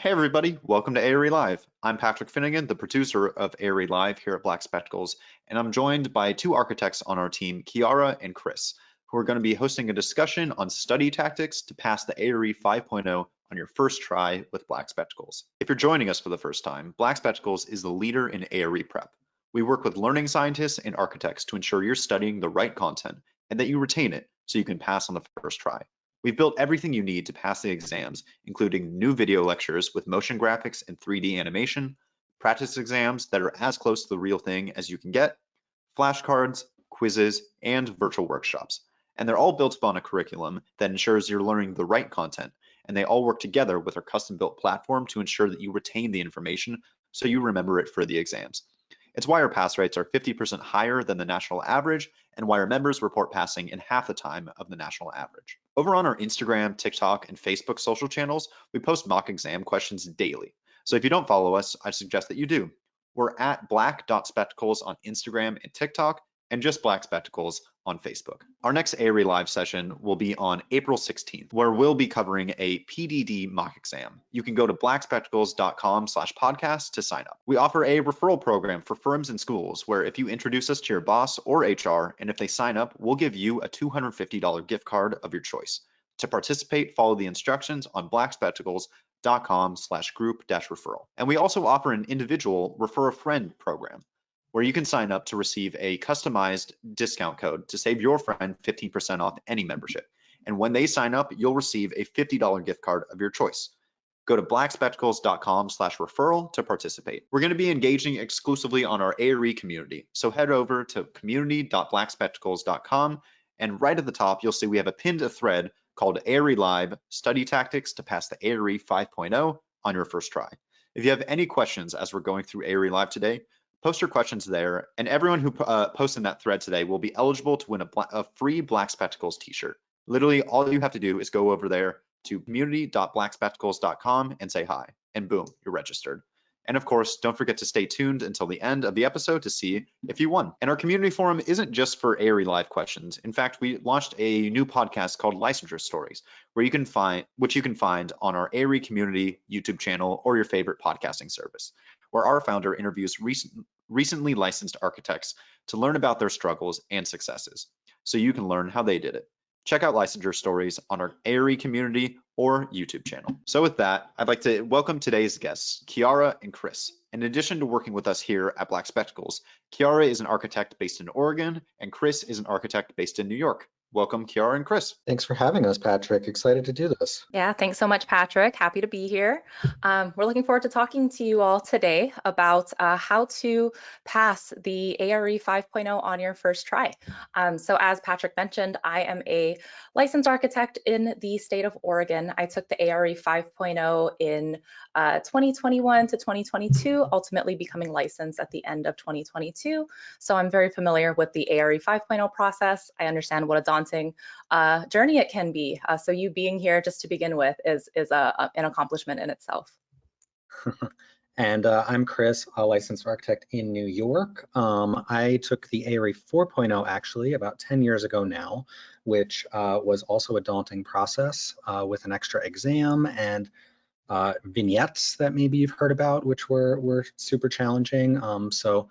Hey everybody, welcome to ARE Live. I'm Patrick Finnegan, the producer of ARE Live here at Black Spectacles, and I'm joined by two architects on our team, Kiara and Chris, who are going to be hosting a discussion on study tactics to pass the ARE 5.0 on your first try with Black Spectacles. If you're joining us for the first time, Black Spectacles is the leader in ARE prep. We work with learning scientists and architects to ensure you're studying the right content and that you retain it so you can pass on the first try. We've built everything you need to pass the exams, including new video lectures with motion graphics and 3D animation, practice exams that are as close to the real thing as you can get, flashcards, quizzes, and virtual workshops. And they're all built upon a curriculum that ensures you're learning the right content, and they all work together with our custom-built platform to ensure that you retain the information so you remember it for the exams. It's why our pass rates are 50% higher than the national average, and why our members report passing in half the time of the national average. Over on our Instagram, TikTok, and Facebook social channels, we post mock exam questions daily. So if you don't follow us, I suggest that you do. We're at black.spectacles on Instagram and TikTok, and just Black Spectacles on Facebook. Our next ARE Live session will be on April 16th, where we'll be covering a PDD mock exam. You can go to blackspectacles.com/podcast to sign up. We offer a referral program for firms and schools where if you introduce us to your boss or HR, and if they sign up, we'll give you a $250 gift card of your choice. To participate, follow the instructions on blackspectacles.com/group-referral. And we also offer an individual refer a friend program, where you can sign up to receive a customized discount code to save your friend 15% off any membership. And when they sign up, you'll receive a $50 gift card of your choice. Go to blackspectacles.com/referral to participate. We're going to be engaging exclusively on our ARE community, so head over to community.blackspectacles.com, and right at the top, you'll see we have a pinned thread called ARE Live Study Tactics to Pass the ARE 5.0 on your first try. If you have any questions as we're going through ARE Live today, post your questions there, and everyone who posts in that thread today will be eligible to win a free Black Spectacles t-shirt. Literally, all you have to do is go over there to community.blackspectacles.com and say hi, and boom, you're registered. And of course, don't forget to stay tuned until the end of the episode to see if you won. And our community forum isn't just for ARE Live questions. In fact, we launched a new podcast called Licensure Stories, which you can find on our ARE community YouTube channel or your favorite podcasting service, where our founder interviews recently licensed architects to learn about their struggles and successes, so you can learn how they did it. Check out Licensure Stories on our ARE community or YouTube channel. So with that, I'd like to welcome today's guests, Kiara and Chris. In addition to working with us here at Black Spectacles, Kiara is an architect based in Oregon, and Chris is an architect based in New York. Welcome, Kiara and Chris. Thanks for having us, Patrick. Excited to do this. Yeah, thanks so much, Patrick. Happy to be here. We're looking forward to talking to you all today about how to pass the ARE 5.0 on your first try. So as Patrick mentioned, I am a licensed architect in the state of Oregon. I took the ARE 5.0 in 2021 to 2022, ultimately becoming licensed at the end of 2022. So I'm very familiar with the ARE 5.0 process. I understand what a daunting journey it can be. So you being here just to begin with is an accomplishment in itself. And I'm Chris, a licensed architect in New York. I took the ARE 4.0 actually about 10 years ago now, which was also a daunting process with an extra exam and vignettes that maybe you've heard about, which were super challenging. So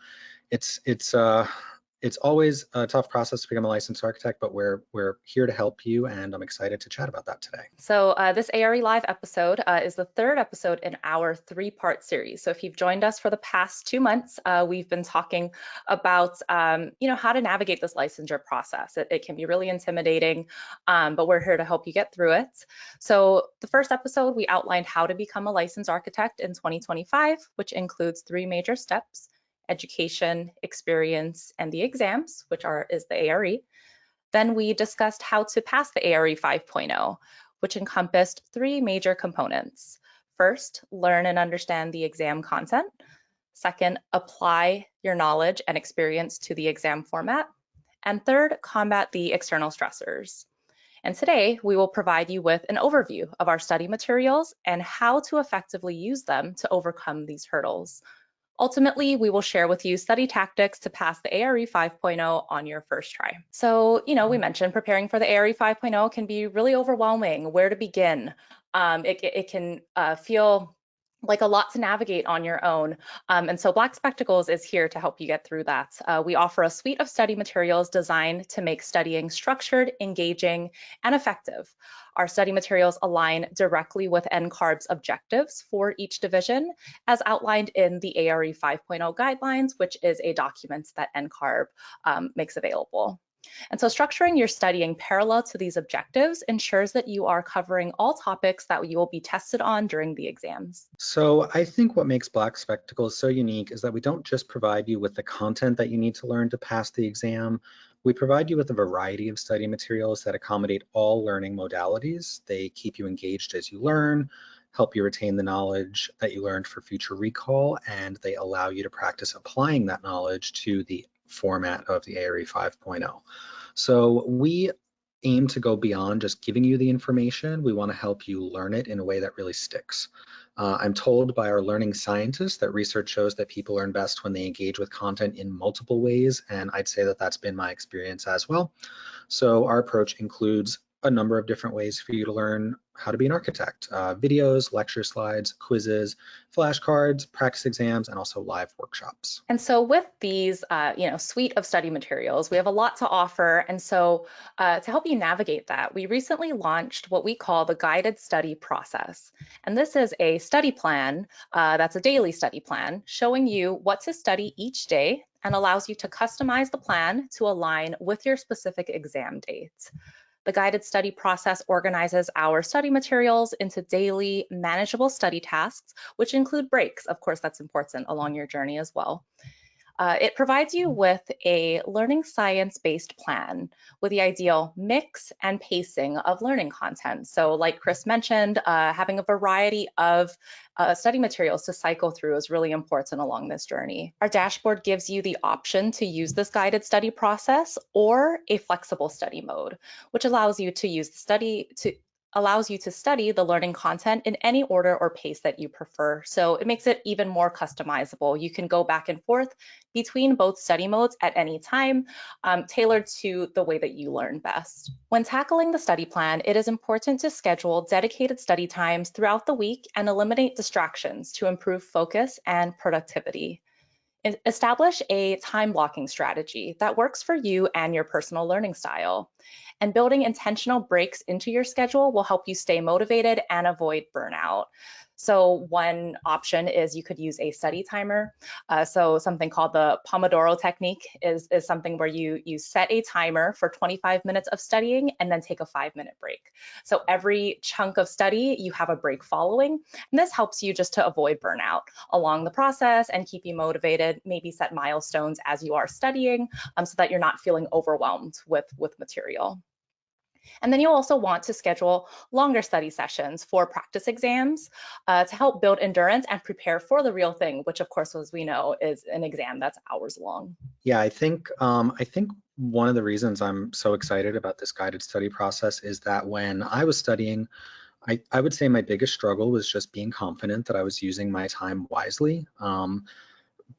it's always a tough process to become a licensed architect, but we're here to help you, and I'm excited to chat about that today. So this ARE Live episode is the third episode in our three-part series. So if you've joined us for the past 2 months, we've been talking about how to navigate this licensure process. It can be really intimidating, but we're here to help you get through it. So the first episode, we outlined how to become a licensed architect in 2025, which includes 3 major steps: education, experience, and the exams, which is the ARE. Then we discussed how to pass the ARE 5.0, which encompassed 3 major components. First, learn and understand the exam content. Second, apply your knowledge and experience to the exam format. And third, combat the external stressors. And today, we will provide you with an overview of our study materials and how to effectively use them to overcome these hurdles. Ultimately, we will share with you study tactics to pass the ARE 5.0 on your first try. So, we mentioned preparing for the ARE 5.0 can be really overwhelming. Where to begin? It can feel like a lot to navigate on your own. And so Black Spectacles is here to help you get through that. We offer a suite of study materials designed to make studying structured, engaging, and effective. Our study materials align directly with NCARB's objectives for each division, as outlined in the ARE 5.0 guidelines, which is a document that NCARB makes available. And so structuring your studying parallel to these objectives ensures that you are covering all topics that you will be tested on during the exams. So I think what makes Black Spectacles so unique is that we don't just provide you with the content that you need to learn to pass the exam. We provide you with a variety of study materials that accommodate all learning modalities. They keep you engaged as you learn, help you retain the knowledge that you learned for future recall, and they allow you to practice applying that knowledge to the format of the ARE 5.0. So we aim to go beyond just giving you the information. We want to help you learn it in a way that really sticks. I'm told by our learning scientists that research shows that people learn best when they engage with content in multiple ways, and I'd say that that's been my experience as well. So our approach includes a number of different ways for you to learn how to be an architect: videos, lecture slides, quizzes, flashcards, practice exams, and also live workshops. And so with these, suite of study materials, we have a lot to offer. And so to help you navigate that, we recently launched what we call the guided study process. And this is a study plan that's a daily study plan showing you what to study each day and allows you to customize the plan to align with your specific exam dates. The guided study process organizes our study materials into daily manageable study tasks, which include breaks. Of course, that's important along your journey as well. It provides you with a learning science-based plan with the ideal mix and pacing of learning content. So like Chris mentioned, having a variety of study materials to cycle through is really important along this journey. Our dashboard gives you the option to use this guided study process or a flexible study mode, which allows you to use the study allows you to study the learning content in any order or pace that you prefer. So it makes it even more customizable. You can go back and forth between both study modes at any time, tailored to the way that you learn best. When tackling the study plan, it is important to schedule dedicated study times throughout the week and eliminate distractions to improve focus and productivity. Establish a time blocking strategy that works for you and your personal learning style. And building intentional breaks into your schedule will help you stay motivated and avoid burnout. So one option is you could use a study timer. So something called the Pomodoro technique is something where you set a timer for 25 minutes of studying and then take a 5-minute break. So every chunk of study, you have a break following. And this helps you just to avoid burnout along the process and keep you motivated, maybe set milestones as you are studying so that you're not feeling overwhelmed with material. And then you'll also want to schedule longer study sessions for practice exams to help build endurance and prepare for the real thing, which of course, as we know, is an exam that's hours long. Yeah, I think one of the reasons I'm so excited about this guided study process is that when I was studying, I would say my biggest struggle was just being confident that I was using my time wisely.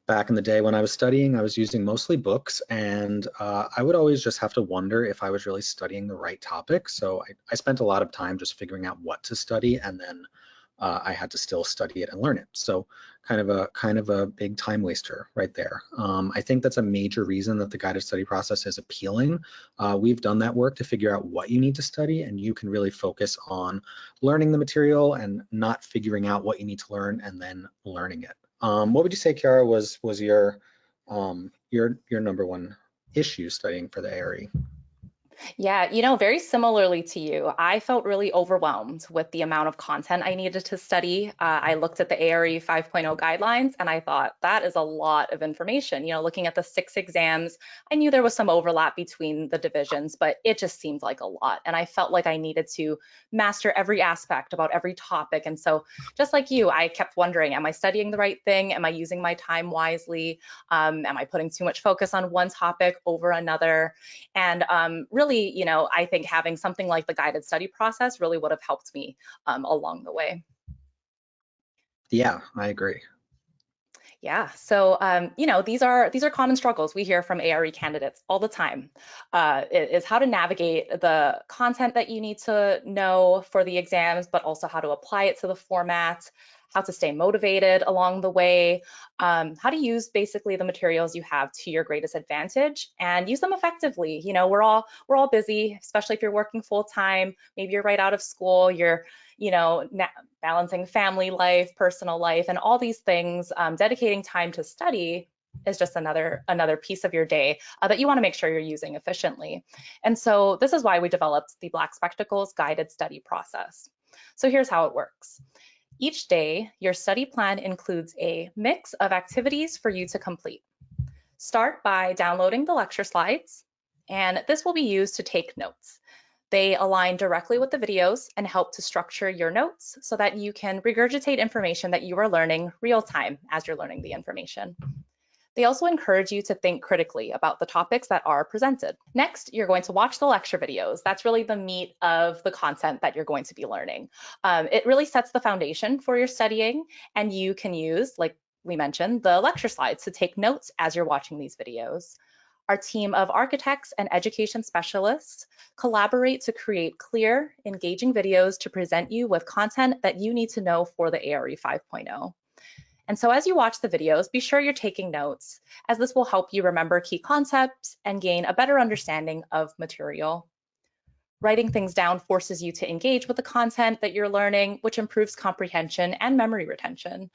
Back in the day when I was studying, I was using mostly books, and I would always just have to wonder if I was really studying the right topic. So I spent a lot of time just figuring out what to study, and then I had to still study it and learn it. So kind of a big time waster right there. I think that's a major reason that the guided study process is appealing. We've done that work to figure out what you need to study, and you can really focus on learning the material and not figuring out what you need to learn and then learning it. What would you say, Kiara, was your number one issue studying for the ARE? Yeah, very similarly to you, I felt really overwhelmed with the amount of content I needed to study. I looked at the ARE 5.0 guidelines and I thought that is a lot of information. Looking at the 6 exams, I knew there was some overlap between the divisions, but it just seemed like a lot. And I felt like I needed to master every aspect about every topic. And so just like you, I kept wondering, am I studying the right thing? Am I using my time wisely? Am I putting too much focus on one topic over another? And really, I think having something like the guided study process really would have helped me along the way. Yeah, I agree. Yeah, so these are common struggles we hear from ARE candidates all the time. Is how to navigate the content that you need to know for the exams, but also how to apply it to the format, how to stay motivated along the way, how to use basically the materials you have to your greatest advantage and use them effectively. You know, we're all busy, especially if you're working full time. Maybe you're right out of school, you're, you know, balancing family life, personal life, and all these things. Dedicating time to study is just another piece of your day that you want to make sure you're using efficiently. And so this is why we developed the Black Spectacles guided study process. So here's how it works. Each day, your study plan includes a mix of activities for you to complete. Start by downloading the lecture slides, and this will be used to take notes. They align directly with the videos and help to structure your notes so that you can regurgitate information that you are learning real time as you're learning the information. They also encourage you to think critically about the topics that are presented. Next, you're going to watch the lecture videos. That's really the meat of the content that you're going to be learning. It really sets the foundation for your studying, and you can use, like we mentioned, the lecture slides to take notes as you're watching these videos. Our team of architects and education specialists collaborate to create clear, engaging videos to present you with content that you need to know for the ARE 5.0. And so as you watch the videos, be sure you're taking notes, as this will help you remember key concepts and gain a better understanding of material. Writing things down forces you to engage with the content that you're learning, which improves comprehension and memory retention.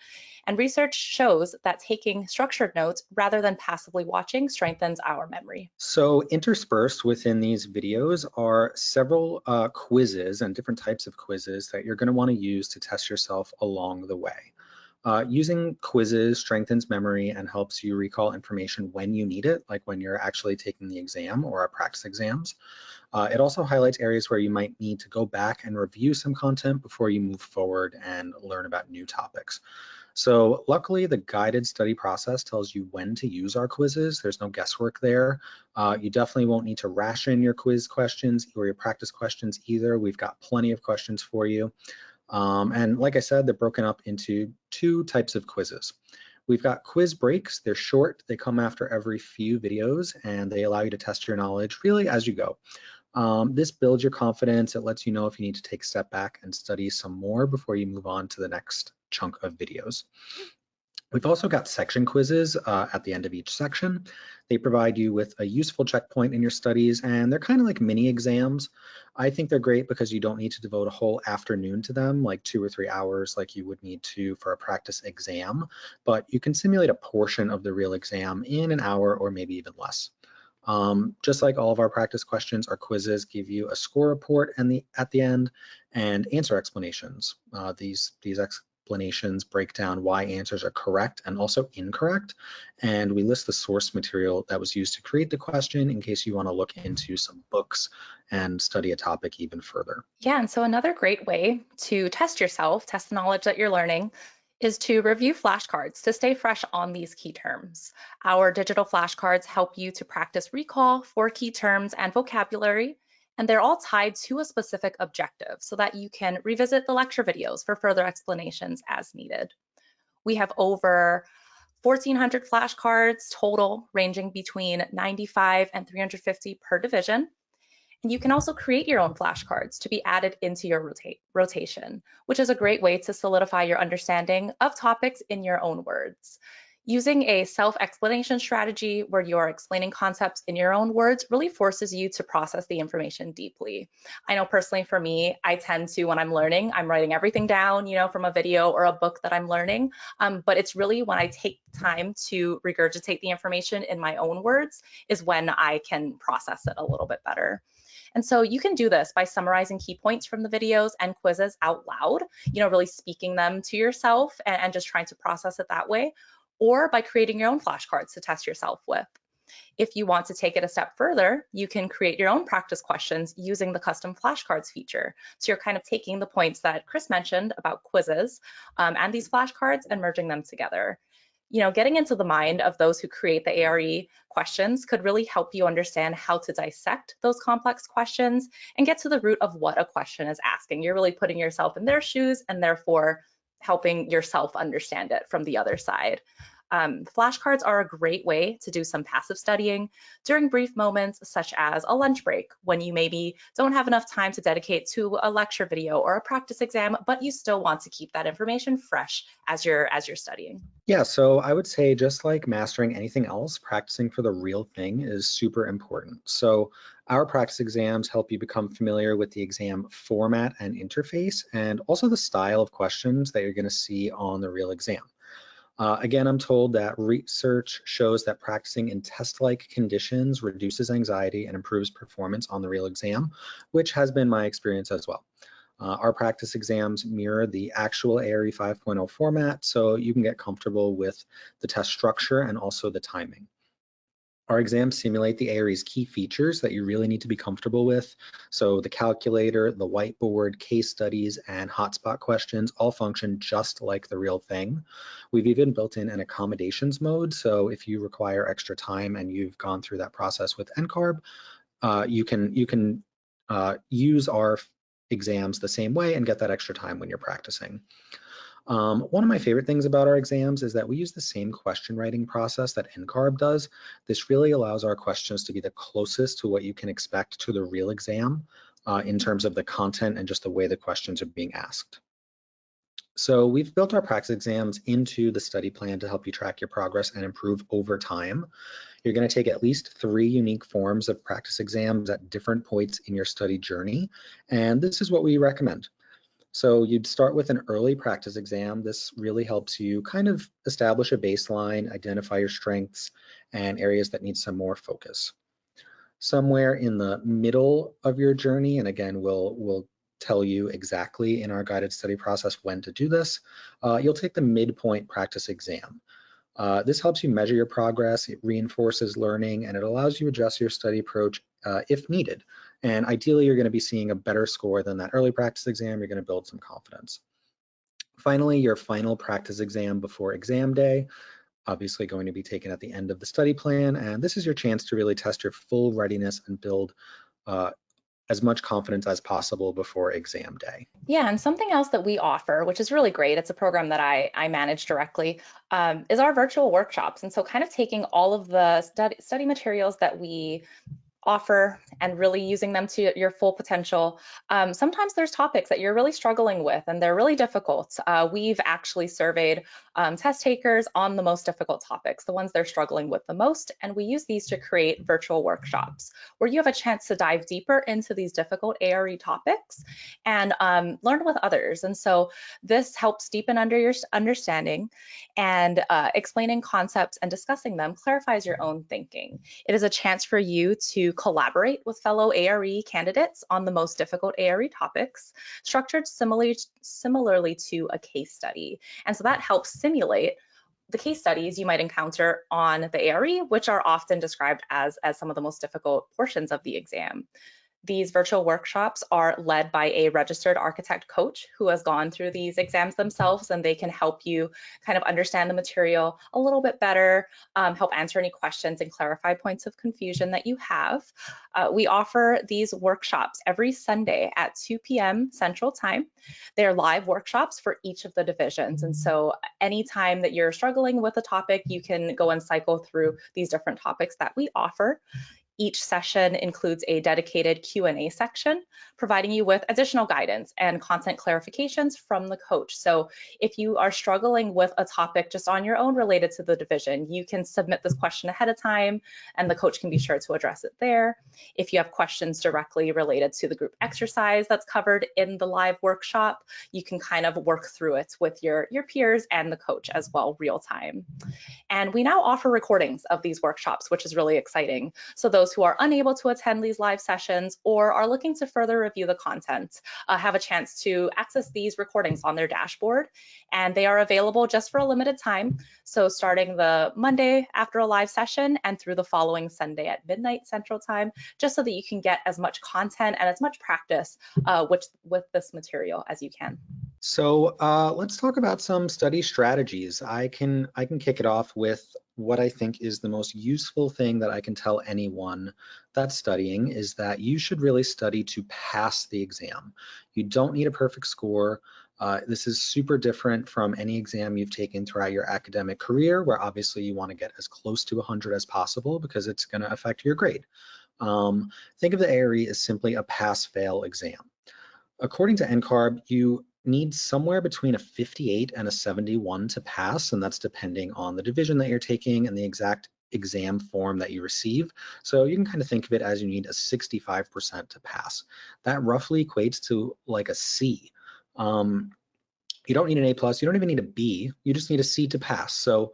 And research shows that taking structured notes rather than passively watching strengthens our memory. So interspersed within these videos are several quizzes and different types of quizzes that you're going to want to use to test yourself along the way. Using quizzes strengthens memory and helps you recall information when you need it, like when you're actually taking the exam or practice exams. It also highlights areas where you might need to go back and review some content before you move forward and learn about new topics. So luckily, the guided study process tells you when to use our quizzes. There's no guesswork there. You definitely won't need to ration your quiz questions or your practice questions either. We've got plenty of questions for you. And like I said, they're broken up into two types of quizzes. We've got quiz breaks. They're short. They come after every few videos, and they allow you to test your knowledge really as you go. This builds your confidence. It lets you know if you need to take a step back and study some more before you move on to the next chunk of videos. We've also got section quizzes at the end of each section. They provide you with a useful checkpoint in your studies, and they're kind of like mini exams. I think they're great because you don't need to devote a whole afternoon to them, like 2 or 3 hours like you would need to for a practice exam, but you can simulate a portion of the real exam in an hour or maybe even less. Just like all of our practice questions, our quizzes give you a score report at the end and answer explanations. These explanations break down why answers are correct and also incorrect, and we list the source material that was used to create the question in case you want to look into some books and study a topic even further. Yeah, and so another great way to test yourself, test the knowledge that you're learning, is to review flashcards to stay fresh on these key terms. Our digital flashcards help you to practice recall for key terms and vocabulary, and they're all tied to a specific objective so that you can revisit the lecture videos for further explanations as needed. We have over 1,400 flashcards total, ranging between 95 and 350 per division. And you can also create your own flashcards to be added into your rotation, which is a great way to solidify your understanding of topics in your own words. Using a self-explanation strategy where you're explaining concepts in your own words really forces you to process the information deeply. I know personally for me, I tend to, when I'm learning, I'm writing everything down, you know, from a video or a book that I'm learning, but it's really when I take time to regurgitate the information in my own words is when I can process it a little bit better. And so you can do this by summarizing key points from the videos and quizzes out loud, you know, really speaking them to yourself and just trying to process it that way, or by creating your own flashcards to test yourself with. If you want to take it a step further, you can create your own practice questions using the custom flashcards feature. So you're kind of taking the points that Chris mentioned about quizzes and these flashcards and merging them together. You know, getting into the mind of those who create the ARE questions could really help you understand how to dissect those complex questions and get to the root of what a question is asking. You're really putting yourself in their shoes and therefore helping yourself understand it from the other side. Flashcards are a great way to do some passive studying during brief moments such as a lunch break, when you maybe don't have enough time to dedicate to a lecture video or a practice exam, but you still want to keep that information fresh as you're studying. Yeah, so I would say, just like mastering anything else, practicing for the real thing is super important. So our practice exams help you become familiar with the exam format and interface, and also the style of questions that you're going to see on the real exam. Again, I'm told that research shows that practicing in test-like conditions reduces anxiety and improves performance on the real exam, which has been my experience as well. Our practice exams mirror the actual ARE 5.0 format, so you can get comfortable with the test structure and also the timing. Our exams simulate the ARE's key features that you really need to be comfortable with. So the calculator, the whiteboard, case studies, and hotspot questions all function just like the real thing. We've even built in an accommodations mode, so if you require extra time and you've gone through that process with NCARB, you can use our exams the same way and get that extra time when you're practicing. One of my favorite things about our exams is that we use the same question writing process that NCARB does. This really allows our questions to be the closest to what you can expect to the real exam in terms of the content and just the way the questions are being asked. So we've built our practice exams into the study plan to help you track your progress and improve over time. You're going to take at least 3 unique forms of practice exams at different points in your study journey, and this is what we recommend. So you'd start with an early practice exam. This really helps you kind of establish a baseline, identify your strengths and areas that need some more focus. Somewhere in the middle of your journey, and again, we'll tell you exactly in our guided study process when to do this, you'll take the midpoint practice exam. This helps you measure your progress, it reinforces learning, and it allows you to adjust your study approach if needed. And ideally, you're going to be seeing a better score than that early practice exam. You're going to build some confidence. Finally, your final practice exam before exam day, obviously going to be taken at the end of the study plan. And this is your chance to really test your full readiness and build as much confidence as possible before exam day. Yeah, and something else that we offer, which is really great, it's a program that I manage directly, is our virtual workshops. And so kind of taking all of the study materials that we offer and really using them to your full potential. Sometimes there's topics that you're really struggling with and they're really difficult. We've actually surveyed test takers on the most difficult topics, the ones they're struggling with the most, and we use these to create virtual workshops where you have a chance to dive deeper into these difficult ARE topics and learn with others. And so this helps deepen your understanding, and explaining concepts and discussing them clarifies your own thinking. It is a chance for you to collaborate with fellow ARE candidates on the most difficult ARE topics, structured similarly to a case study. And so that helps simulate the case studies you might encounter on the ARE, which are often described as some of the most difficult portions of the exam. These virtual workshops are led by a registered architect coach who has gone through these exams themselves, and they can help you kind of understand the material a little bit better, help answer any questions and clarify points of confusion that you have. We offer these workshops every Sunday at 2 p.m. Central Time. They're live workshops for each of the divisions. And so anytime that you're struggling with a topic, you can go and cycle through these different topics that we offer. Each session includes a dedicated Q&A section, providing you with additional guidance and content clarifications from the coach. So if you are struggling with a topic just on your own related to the division, you can submit this question ahead of time and the coach can be sure to address it there. If you have questions directly related to the group exercise that's covered in the live workshop, you can kind of work through it with your peers and the coach as well, real time. And we now offer recordings of these workshops, which is really exciting. So those who are unable to attend these live sessions or are looking to further review the content have a chance to access these recordings on their dashboard, and they are available just for a limited time. So starting the Monday after a live session and through the following Sunday at midnight Central Time, just so that you can get as much content and as much practice with this material as you can. So let's talk about some study strategies. I can kick it off with what I think is the most useful thing that I can tell anyone that's studying is that you should really study to pass the exam. You don't need a perfect score. This is super different from any exam you've taken throughout your academic career, where obviously you want to get as close to 100 as possible because it's going to affect your grade. Think of the ARE as simply a pass-fail exam. According to NCARB, you need somewhere between a 58 and a 71 to pass, and that's depending on the division that you're taking and the exact exam form that you receive. So you can kind of think of it as you need a 65% to pass. That roughly equates to like a C. You don't need an A+, you don't even need a B, you just need a C to pass. So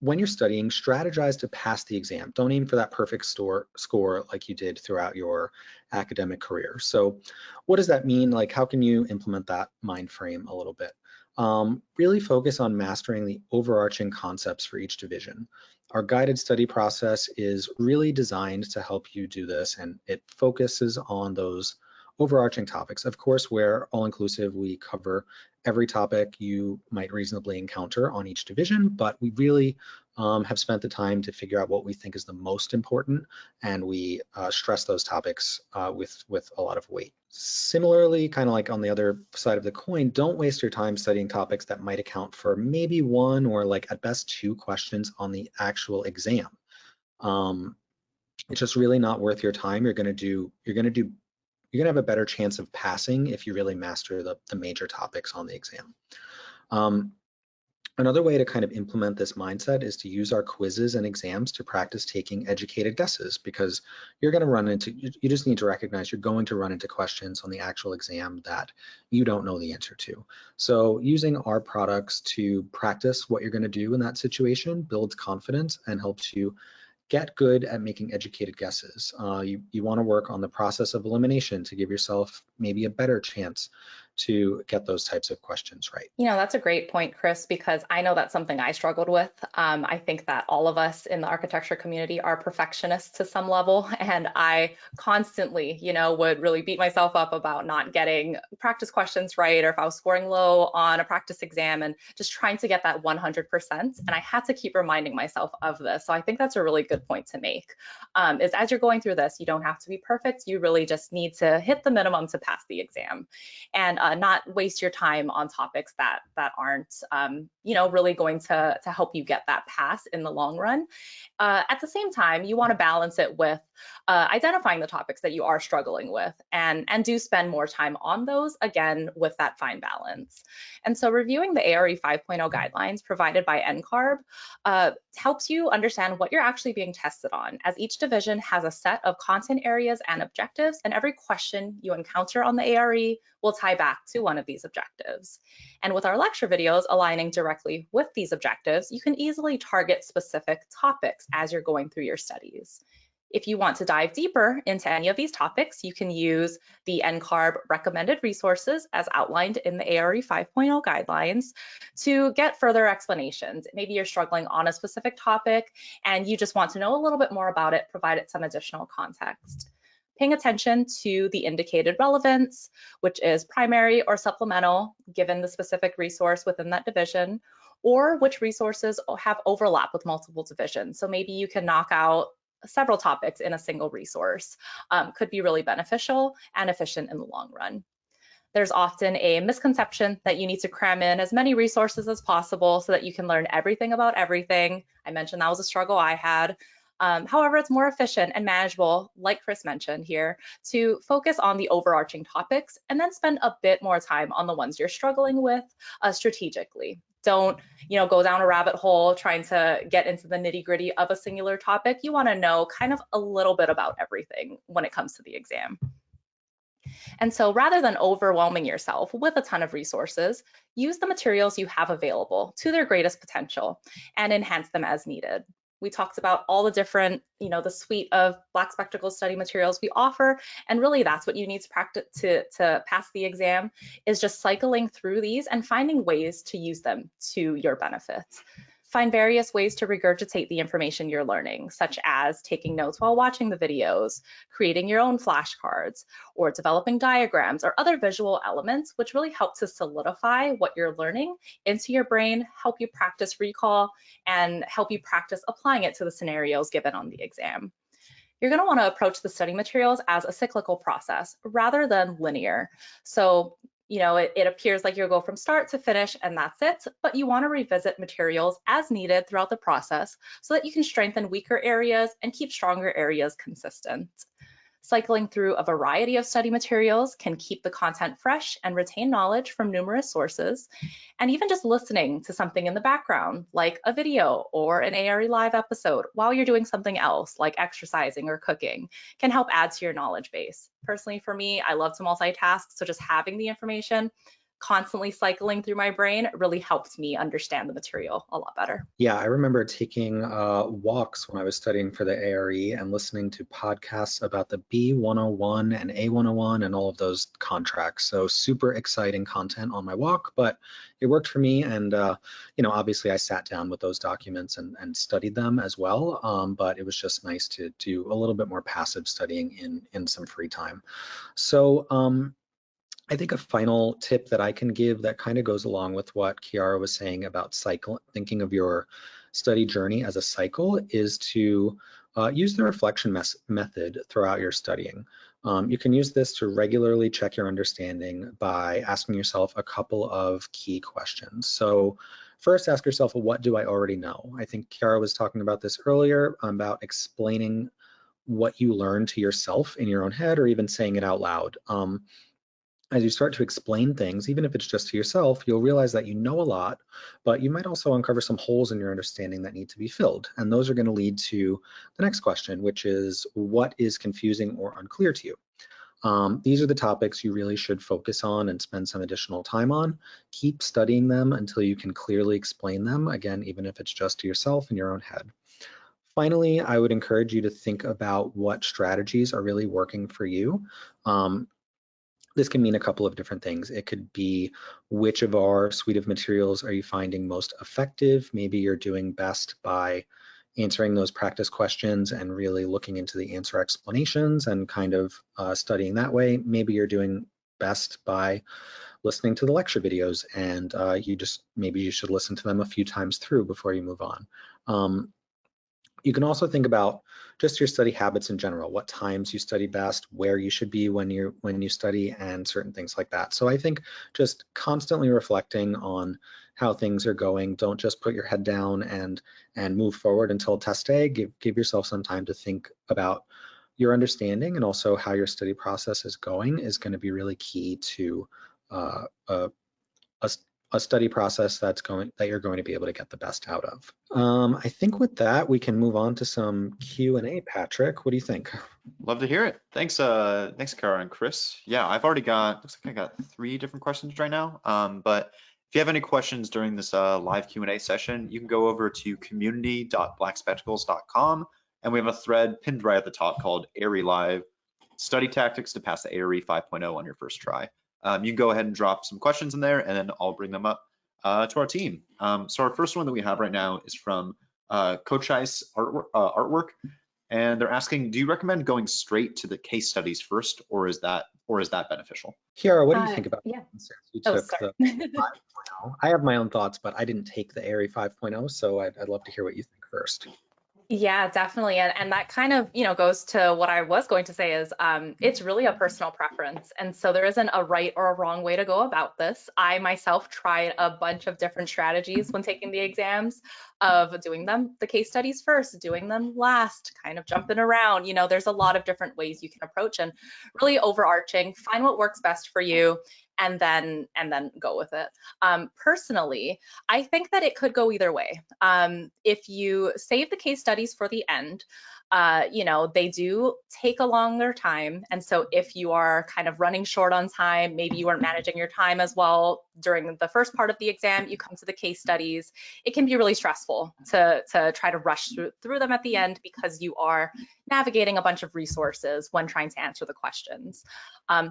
when you're studying, strategize to pass the exam. Don't aim for that perfect score like you did throughout your academic career. So what does that mean? Like, how can you implement that mind frame a little bit? Really focus on mastering the overarching concepts for each division. Our guided study process is really designed to help you do this, and it focuses on those overarching topics. Of course, we're all-inclusive. We cover every topic you might reasonably encounter on each division, but we really have spent the time to figure out what we think is the most important, and we stress those topics with a lot of weight. Similarly, kind of like on the other side of the coin, don't waste your time studying topics that might account for maybe one or like at best 2 questions on the actual exam. It's just really not worth your time. You're gonna have a better chance of passing if you really master the major topics on the exam. Another way to kind of implement this mindset is to use our quizzes and exams to practice taking educated guesses, because you're going to run into, you just need to recognize you're going to run into questions on the actual exam that you don't know the answer to. So using our products to practice what you're going to do in that situation builds confidence and helps you get good at making educated guesses. You want to work on the process of elimination to give yourself maybe a better chance to get those types of questions right. You know, that's a great point, Chris, because I know that's something I struggled with. I think that all of us in the architecture community are perfectionists to some level, and I constantly, would really beat myself up about not getting practice questions right, or if I was scoring low on a practice exam, and just trying to get that 100%. And I had to keep reminding myself of this. So I think that's a really good point to make, is as you're going through this, you don't have to be perfect. You really just need to hit the minimum to pass the exam, and not waste your time on topics that aren't, really going to help you get that pass in the long run. At the same time, you want to balance it with identifying the topics that you are struggling with, and do spend more time on those, again, with that fine balance. And so reviewing the ARE 5.0 guidelines provided by NCARB helps you understand what you're actually being tested on, as each division has a set of content areas and objectives, and every question you encounter on the ARE will tie back to one of these objectives. And with our lecture videos aligning directly with these objectives, you can easily target specific topics as you're going through your studies. If you want to dive deeper into any of these topics, you can use the NCARB recommended resources as outlined in the ARE 5.0 guidelines to get further explanations. Maybe you're struggling on a specific topic and you just want to know a little bit more about it, provide it some additional context. Paying attention to the indicated relevance, which is primary or supplemental, given the specific resource within that division, or which resources have overlap with multiple divisions. So maybe you can knock out several topics in a single resource. Could be really beneficial and efficient in the long run. There's often a misconception that you need to cram in as many resources as possible so that you can learn everything about everything. I mentioned that was a struggle I had. However, it's more efficient and manageable, like Chris mentioned here, to focus on the overarching topics and then spend a bit more time on the ones you're struggling with strategically. Don't, go down a rabbit hole trying to get into the nitty-gritty of a singular topic. You want to know kind of a little bit about everything when it comes to the exam. And so rather than overwhelming yourself with a ton of resources, use the materials you have available to their greatest potential and enhance them as needed. We talked about all the different, the suite of Black Spectacles study materials we offer, and really that's what you need to practice to pass the exam, is just cycling through these and finding ways to use them to your benefit. Find various ways to regurgitate the information you're learning, such as taking notes while watching the videos, creating your own flashcards, or developing diagrams or other visual elements, which really help to solidify what you're learning into your brain, help you practice recall, and help you practice applying it to the scenarios given on the exam. You're going to want to approach the study materials as a cyclical process rather than linear. So You know, it appears like you'll go from start to finish and that's it, but you want to revisit materials as needed throughout the process so that you can strengthen weaker areas and keep stronger areas consistent. Cycling through a variety of study materials can keep the content fresh and retain knowledge from numerous sources. And even just listening to something in the background, like a video or an ARE Live episode while you're doing something else, like exercising or cooking, can help add to your knowledge base. Personally, for me, I love to multitask, so just having the information constantly cycling through my brain really helped me understand the material a lot better. Yeah, I remember taking walks when I was studying for the ARE and listening to podcasts about the B101 and A101 and all of those contracts. So super exciting content on my walk, but it worked for me. And, you know, obviously I sat down with those documents and studied them as well. But it was just nice to do a little bit more passive studying in some free time. So, I think a final tip that I can give that kind of goes along with what Kiara was saying about thinking of your study journey as a cycle is to use the reflection method throughout your studying. You can use this to regularly check your understanding by asking yourself a couple of key questions. So first, ask yourself, what do I already know? I think Kiara was talking about this earlier about explaining what you learned to yourself in your own head or even saying it out loud. As you start to explain things, even if it's just to yourself, you'll realize that you know a lot, but you might also uncover some holes in your understanding that need to be filled. And those are going to lead to the next question, which is what is confusing or unclear to you? These are the topics you really should focus on and spend some additional time on. Keep studying them until you can clearly explain them, again, even if it's just to yourself in your own head. Finally, I would encourage you to think about what strategies are really working for you. This can mean a couple of different things. It could be which of our suite of materials are you finding most effective? Maybe you're doing best by answering those practice questions and really looking into the answer explanations and kind of studying that way. Maybe you're doing best by listening to the lecture videos and maybe you should listen to them a few times through before you move on. You can also think about just your study habits in general, what times you study best, where you should be when you study, and certain things like that. So I think just constantly reflecting on how things are going. Don't just put your head down and move forward until test day. Give yourself some time to think about your understanding and also how your study process is going is going to be really key to a study process that you're going to be able to get the best out of. I think with that, we can move on to some Q&A. Patrick, what do you think? Love to hear it. Thanks, Kara and Chris. Yeah, I've already looks like I got 3 different questions right now. But if you have any questions during this live Q&A session, you can go over to community.blackspectacles.com, and we have a thread pinned right at the top called ARE Live, Study Tactics to Pass the ARE 5.0 on your first try. You can go ahead and drop some questions in there, and then I'll bring them up to our team. So our first one that we have right now is from Coach Ice Artwork, and they're asking, do you recommend going straight to the case studies first, or is that beneficial? Kiara, what do you think about yeah. that? You took the 5.0. I have my own thoughts, but I didn't take the ARE 5.0, so I'd love to hear what you think first. Yeah, definitely. And that kind of, goes to what I was going to say is it's really a personal preference. And so there isn't a right or a wrong way to go about this. I myself tried a bunch of different strategies when taking the exams of doing the case studies first, doing them last, kind of jumping around. There's a lot of different ways you can approach and really overarching, find what works best for you and then go with it. Personally, I think that it could go either way. If you save the case studies for the end, they do take a longer time. And so if you are kind of running short on time, maybe you weren't managing your time as well during the first part of the exam, you come to the case studies, it can be really stressful to try to rush through them at the end because you are navigating a bunch of resources when trying to answer the questions.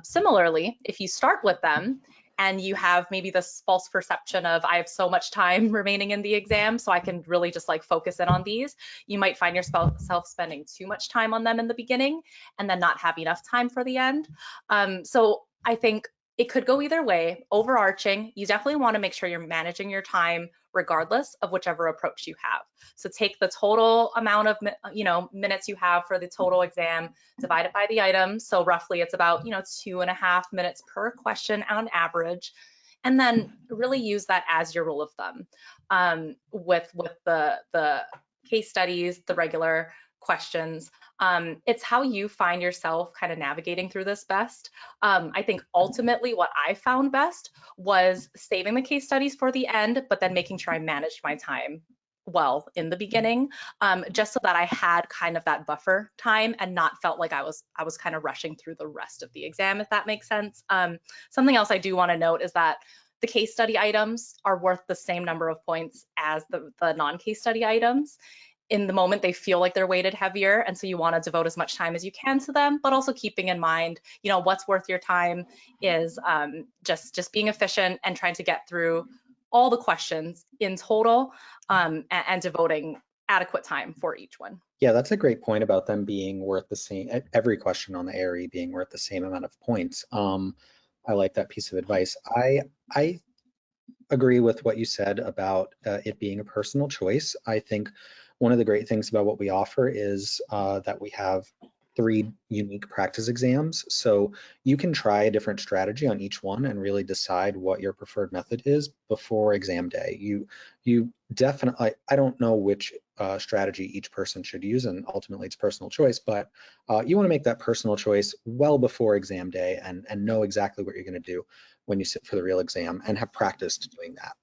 Similarly, if you start with them and you have maybe this false perception of I have so much time remaining in the exam, so I can really just focus in on these, you might find yourself spending too much time on them in the beginning and then not have enough time for the end. So I think it could go either way. Overarching, you definitely want to make sure you're managing your time regardless of whichever approach you have. So take the total amount of minutes you have for the total exam, divide it by the items. So roughly it's about 2.5 minutes per question on average, and then really use that as your rule of thumb with the case studies, the regular questions. It's how you find yourself kind of navigating through this best. I think ultimately what I found best was saving the case studies for the end, but then making sure I managed my time well in the beginning, just so that I had kind of that buffer time and not felt like I was kind of rushing through the rest of the exam, if that makes sense. Something else I do want to note is that the case study items are worth the same number of points as the non-case study items. In the moment, they feel like they're weighted heavier, and so you want to devote as much time as you can to them, but also keeping in mind, what's worth your time is just being efficient and trying to get through all the questions in total, and devoting adequate time for each one. Yeah, that's a great point about them being worth the same, every question on the ARE being worth the same amount of points. I like that piece of advice. I agree with what you said about it being a personal choice. I think one of the great things about what we offer is that we have 3 unique practice exams. So you can try a different strategy on each one and really decide what your preferred method is before exam day. You definitely, I don't know which strategy each person should use, and ultimately it's personal choice, but you want to make that personal choice well before exam day and know exactly what you're going to do when you sit for the real exam and have practiced doing that.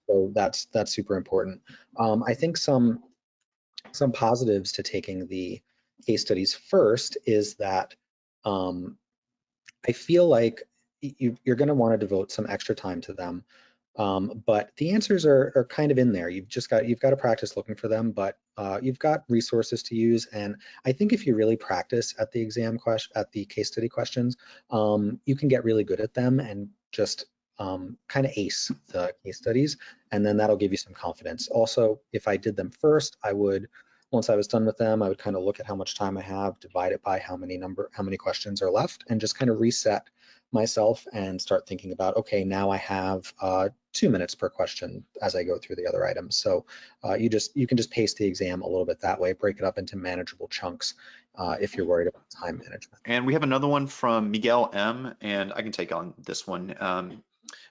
So that's super important. I think some positives to taking the case studies first is that I feel like you're going to want to devote some extra time to them, but the answers are kind of in there. You've got to practice looking for them, but you've got resources to use. And I think if you really practice at the exam at the case study questions, you can get really good at them and just kind of ace the case studies, and then that'll give you some confidence. Also, if I did them first, once I was done with them, I would kind of look at how much time I have, divide it by how many questions are left, and just kind of reset myself and start thinking about, okay, now I have 2 minutes per question as I go through the other items. So you can just pace the exam a little bit that way, break it up into manageable chunks if you're worried about time management. And we have another one from Miguel M, and I can take on this one.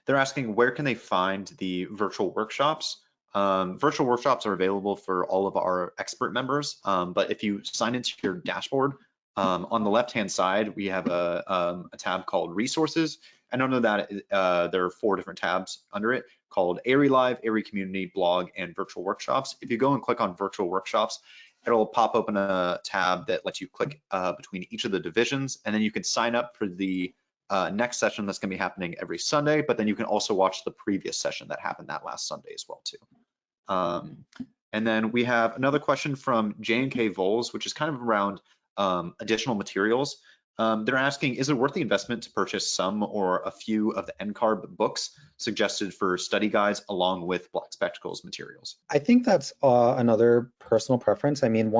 They're asking, where can they find the virtual workshops? Virtual workshops are available for all of our expert members, but if you sign into your dashboard, on the left-hand side, we have a tab called Resources, and under that, there are 4 different tabs under it called ARE Live, ARE Community, Blog, and Virtual Workshops. If you go and click on Virtual Workshops, it'll pop open a tab that lets you click between each of the divisions, and then you can sign up for the next session that's going to be happening every Sunday, but then you can also watch the previous session that happened that last Sunday as well too. And then we have another question from J&K Voles, which is kind of around additional materials. They're asking, is it worth the investment to purchase some or a few of the NCARB books suggested for study guides along with Black Spectacles materials? I think that's another personal preference. I mean,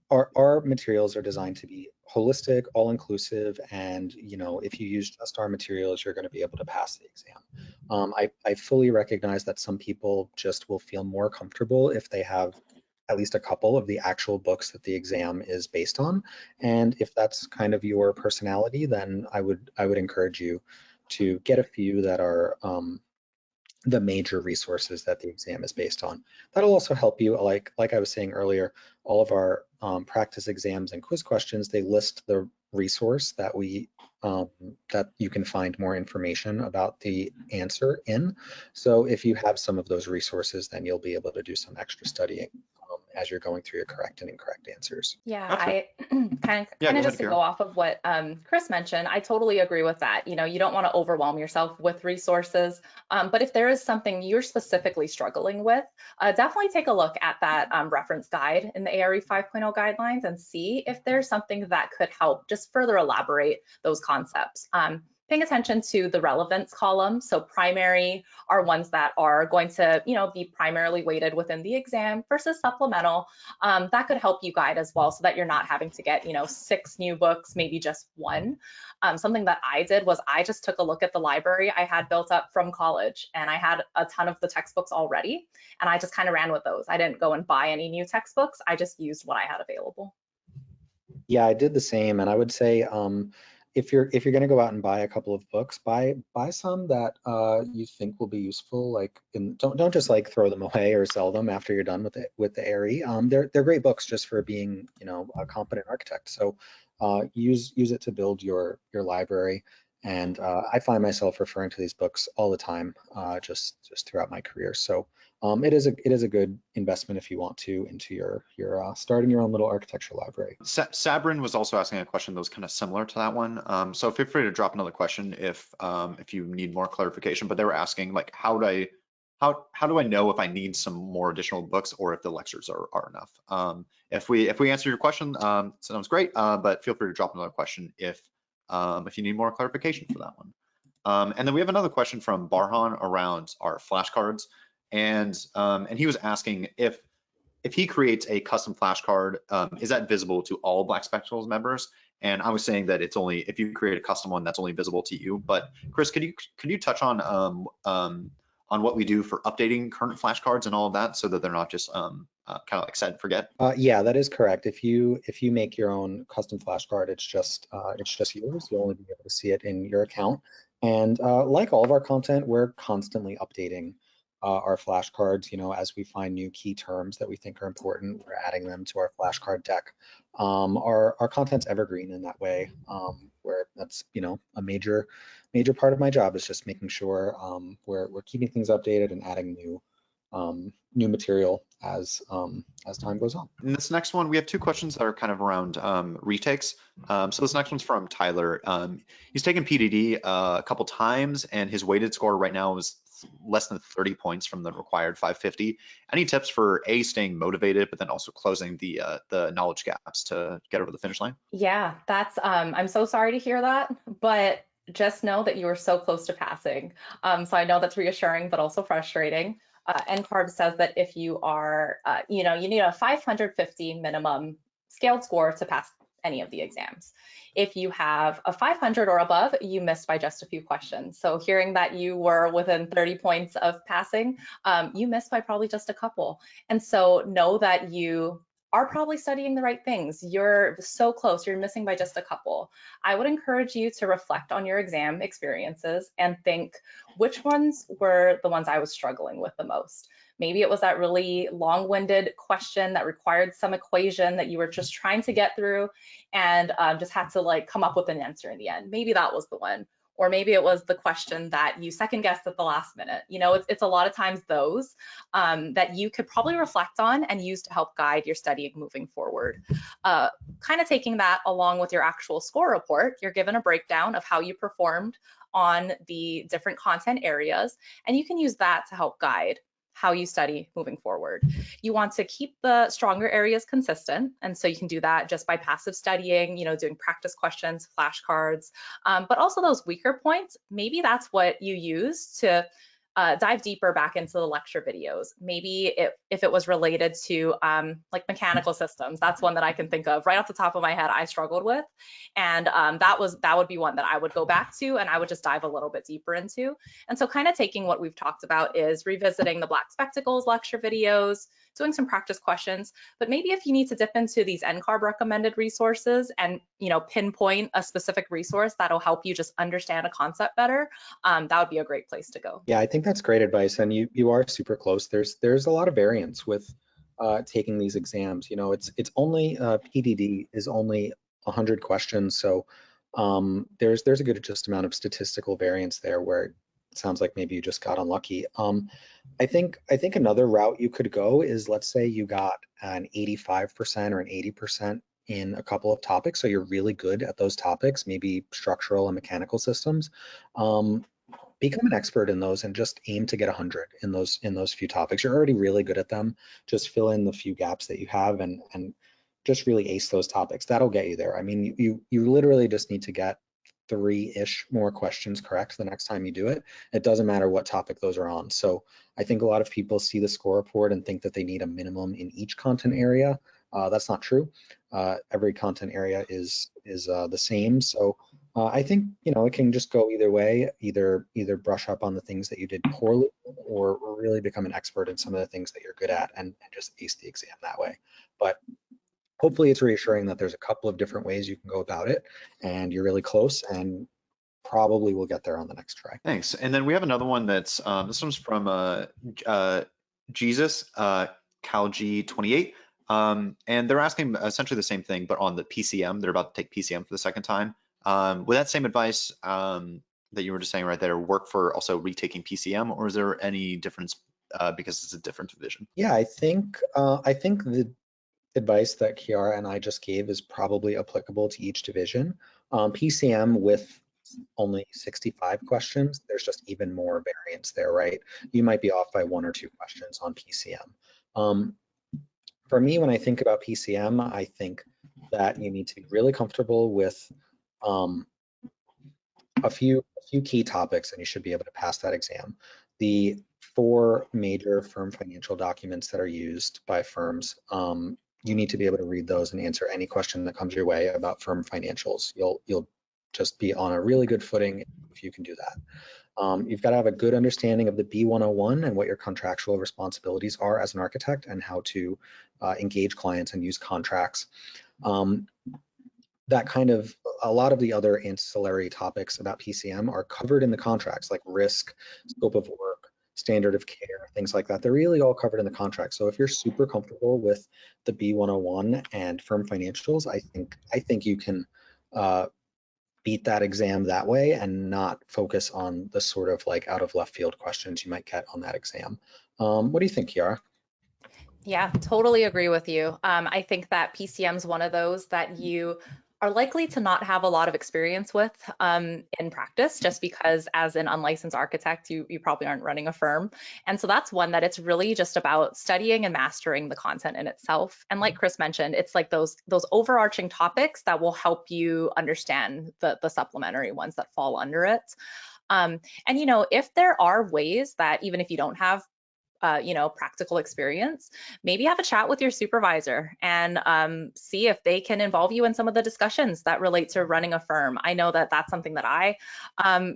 our materials are designed to be holistic, all-inclusive, and if you use just our materials, you're going to be able to pass the exam. I fully recognize that some people just will feel more comfortable if they have at least a couple of the actual books that the exam is based on, and if that's kind of your personality, then I would encourage you to get a few that are the major resources that the exam is based on. That'll also help you, like I was saying earlier, all of our practice exams and quiz questions, they list the resource that that you can find more information about the answer in. So if you have some of those resources, then you'll be able to do some extra studying as you're going through your correct and incorrect answers. Yeah, Okay. I kind of just to go off of what Chris mentioned, I totally agree with that. You don't want to overwhelm yourself with resources, but if there is something you're specifically struggling with, definitely take a look at that reference guide in the ARE 5.0 guidelines and see if there's something that could help just further elaborate those concepts. paying attention to the relevance column. So primary are ones that are going to, be primarily weighted within the exam versus supplemental. That could help you guide as well, so that you're not having to get, 6 new books, maybe just one. Something that I did was I just took a look at the library I had built up from college, and I had a ton of the textbooks already, and I just kind of ran with those. I didn't go and buy any new textbooks. I just used what I had available. Yeah, I did the same, and I would say if you're going to go out and buy a couple of books, buy some that you think will be useful. Like, don't just like throw them away or sell them after you're done with the ARI. They're great books just for being a competent architect. So use it to build your library. And I find myself referring to these books all the time, just throughout my career. So it is a good investment if you want to into your starting your own little architecture library. Sabrin was also asking a question that was kind of similar to that one. So feel free to drop another question if you need more clarification. But they were asking, like, how do I know if I need some more additional books or if the lectures are enough? If we answer your question, sounds great. But feel free to drop another question if you need more clarification for that one. And then we have another question from Barhan around our flashcards. And he was asking if he creates a custom flashcard, is that visible to all Black Spectacles members? And I was saying that it's only if you create a custom one, that's only visible to you. But Chris, could you touch on what we do for updating current flashcards and all of that, so that they're not just kind of like set and forget? Yeah, that is correct. If you make your own custom flashcard, it's just yours. You'll only be able to see it in your account. And like all of our content, we're constantly updating our flashcards. As we find new key terms that we think are important, we're adding them to our flashcard deck. Our content's evergreen in that way, where that's a major part of my job is just making sure we're keeping things updated and adding new material as time goes on. In this next one, we have 2 questions that are kind of around retakes. So this next one's from Tyler. He's taken PDD a couple times, and his weighted score right now is less than 30 points from the required 550. Any tips for staying motivated, but then also closing the knowledge gaps to get over the finish line? Yeah, that's I'm so sorry to hear that, but just know that you are so close to passing. So I know that's reassuring, but also frustrating. NCARB says that if you are, you need a 550 minimum scaled score to pass any of the exams. If you have a 500 or above, you missed by just a few questions. So hearing that you were within 30 points of passing, you missed by probably just a couple. And so know that you are probably studying the right things. You're so close, you're missing by just a couple. I would encourage you to reflect on your exam experiences and think, which ones were the ones I was struggling with the most? Maybe it was that really long-winded question that required some equation that you were just trying to get through and just had to like come up with an answer in the end. Maybe that was the one. Or maybe it was the question that you second guessed at the last minute. It's a lot of times those that you could probably reflect on and use to help guide your studying moving forward. Kind of taking that along with your actual score report, you're given a breakdown of how you performed on the different content areas, and you can use that to help guide how you study moving forward. You want to keep the stronger areas consistent, and so you can do that just by passive studying, doing practice questions, flashcards, but also those weaker points, maybe that's what you use to dive deeper back into the lecture videos. Maybe if it was related to like mechanical systems, that's one that I can think of right off the top of my head I struggled with. And that would be one that I would go back to and I would just dive a little bit deeper into. And so kind of taking what we've talked about is revisiting the Black Spectacles lecture videos, doing some practice questions, but maybe if you need to dip into these NCARB recommended resources and pinpoint a specific resource that'll help you just understand a concept better, that would be a great place to go. Yeah, I think that's great advice, and you are super close. There's a lot of variance with taking these exams. It's only PDD is only 100 questions, so there's a good just amount of statistical variance there where it sounds like maybe you just got unlucky. I think another route you could go is, let's say you got an 85% or an 80% in a couple of topics, so you're really good at those topics, maybe structural and mechanical systems. Become an expert in those and just aim to get 100 in those few topics. You're already really good at them. Just fill in the few gaps that you have and just really ace those topics. That'll get you there. I mean, you literally just need to get 3-ish more questions correct the next time you do it. It doesn't matter what topic those are on. So I think a lot of people see the score report and think that they need a minimum in each content area. That's not true. Every content area is the same. So I think, you know, it can just go either way, either brush up on the things that you did poorly or really become an expert in some of the things that you're good at and just ace the exam that way. But hopefully it's reassuring that there's a couple of different ways you can go about it and you're really close and probably will get there on the next try. Thanks. And then we have another one that's, this one's from Jesus, CalG28. And they're asking essentially the same thing, but on the PCM. They're about to take PCM for the second time. With that same advice that you were just saying right there, work for also retaking PCM, or is there any difference because it's a different division? Yeah, I think the advice that Kiara and I just gave is probably applicable to each division. PCM with only 65 questions, there's just even more variance there, right? You might be off by 1 or 2 questions on PCM. For me, when I think about PCM, I think that you need to be really comfortable with a few key topics and you should be able to pass that exam. The 4 major firm financial documents that are used by firms, you need to be able to read those and answer any question that comes your way about firm financials. You'll just be on a really good footing if you can do that. You've got to have a good understanding of the B101 and what your contractual responsibilities are as an architect and how to engage clients and use contracts. That kind of, a lot of the other ancillary topics about PCM are covered in the contracts, like risk, scope of work, standard of care, things like that. They're really all covered in the contract. So if you're super comfortable with the B101 and firm financials, I think you can beat that exam that way and not focus on the sort of like out of left field questions you might get on that exam. What do you think, Kiara? Yeah, totally agree with you. I think that PCM is one of those that you are likely to not have a lot of experience with in practice, just because as an unlicensed architect, you probably aren't running a firm. And so that's one that it's really just about studying and mastering the content in itself. And like Chris mentioned, it's like those overarching topics that will help you understand the supplementary ones that fall under it. And, you know, if there are ways that even if you don't have you know, practical experience, maybe have a chat with your supervisor and see if they can involve you in some of the discussions that relate to running a firm. I know that that's something that I,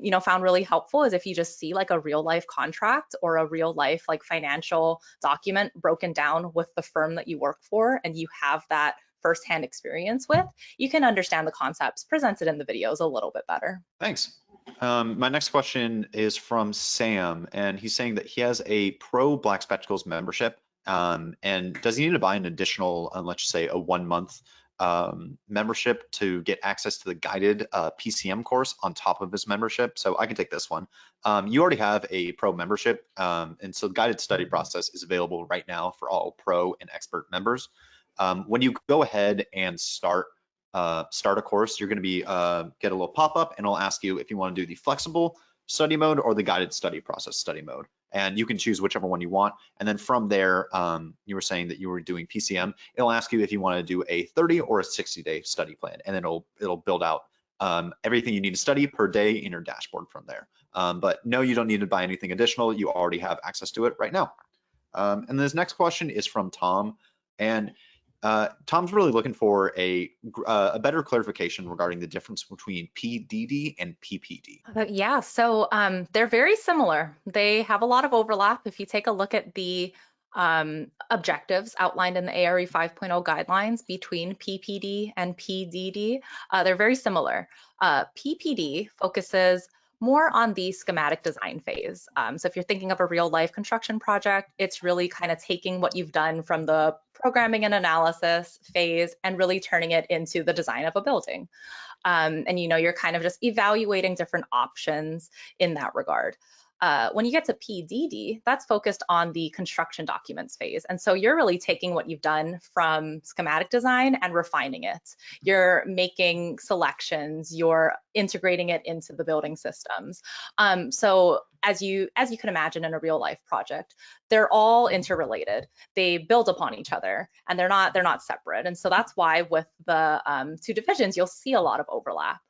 you know, found really helpful is if you just see like a real life contract or a real life like financial document broken down with the firm that you work for and you have that firsthand experience with, you can understand the concepts presented in the videos a little bit better. Thanks. My next question is from Sam, and he's saying that he has a Pro Black Spectacles membership, and does he need to buy an additional, let's just say a 1-month membership to get access to the guided PCM course on top of his membership? So I can take this one. You already have a Pro membership, and so the guided study process is available right now for all Pro and Expert members. When you go ahead and start a course, you're going to be get a little pop-up and it'll ask you if you want to do the flexible study mode or the guided study process study mode, and you can choose whichever one you want. And then from there, you were saying that you were doing PCM. It'll ask you if you want to do a 30 or a 60-day study plan, and then it'll build out everything you need to study per day in your dashboard from there. But no, you don't need to buy anything additional. You already have access to it right now. And this next question is from Tom, and Tom's really looking for a better clarification regarding the difference between PDD and PPD. Yeah, so they're very similar. They have a lot of overlap. If you take a look at the objectives outlined in the ARE 5.0 guidelines between PPD and PDD, they're very similar. PPD focuses more on the schematic design phase. So if you're thinking of a real life construction project, it's really kind of taking what you've done from the programming and analysis phase and really turning it into the design of a building. And you know, you're kind of just evaluating different options in that regard. When you get to PDD, that's focused on the construction documents phase. And so you're really taking what you've done from schematic design and refining it. You're making selections, you're integrating it into the building systems. So as you can imagine in a real life project, they're all interrelated. They build upon each other and they're not separate. And so that's why with the 2 divisions, you'll see a lot of overlap.